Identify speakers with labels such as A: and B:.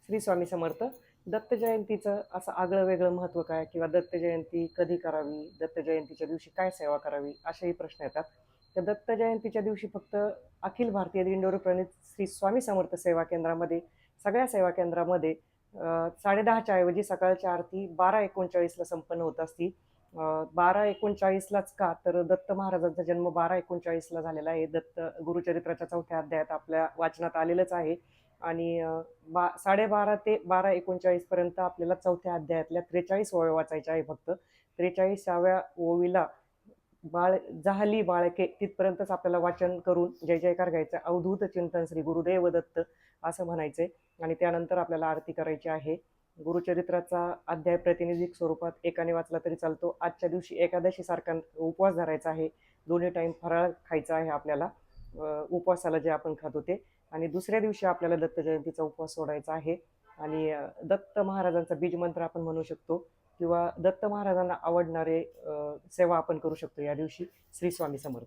A: श्री स्वामी समर्थ. दत्त जयंतीचं असं आगळं वेगळं महत्त्व काय? किंवा दत्त जयंती कधी करावी? दत्त जयंतीच्या दिवशी काय सेवा करावी? असेही प्रश्न येतात. तर दत्त जयंतीच्या दिवशी फक्त अखिल भारतीय दिंडोरी प्रणीत श्री स्वामी समर्थ सेवा केंद्रामध्ये, सगळ्या सेवा केंद्रामध्ये 10:30च्या ऐवजी सकाळची आरती 12:39ला संपन्न होत असती. 12:39लाच का? तर दत्त महाराजांचा जन्म 12:39ला झालेला आहे. दत्त गुरुचरित्राच्या 4थ्या अध्यायात आपल्या वाचनात आलेलंच आहे. आणि 12:30 ते 12:39 पर्यंत आपल्याला 4थ्या अध्यायातल्या 43 ओव्या वाचायच्या आहे फक्त. 43व्या ओवीला बाळ जाहली बाळके तिथपर्यंतच आपल्याला वाचन करून जय जयकार घ्यायचा. अवधूत चिंतन श्री गुरुदेव दत्त असं म्हणायचंय. आणि त्यानंतर आपल्याला आरती करायची आहे. गुरुचरित्राचा अध्याय प्रातिनिधिक स्वरूपात एकाने वाचला तरी चालतो. आजच्या दिवशी एकादशी सारखा उपवास धरायचा आहे. दोन्ही टाइम फराळ खायचा आहे आपल्याला, उपवासाला जे आपण खातो ते. आणि दुसऱ्या दिवशी आपल्याला दत्त जयंतीचा उपवास सोडायचा आहे. आणि दत्त महाराजांचा बीज मंत्र आपण म्हणू शकतो, किंवा दत्त महाराजांना आवडणारे सेवा आपण करू शकतो या दिवशी. श्री स्वामी समर्थ.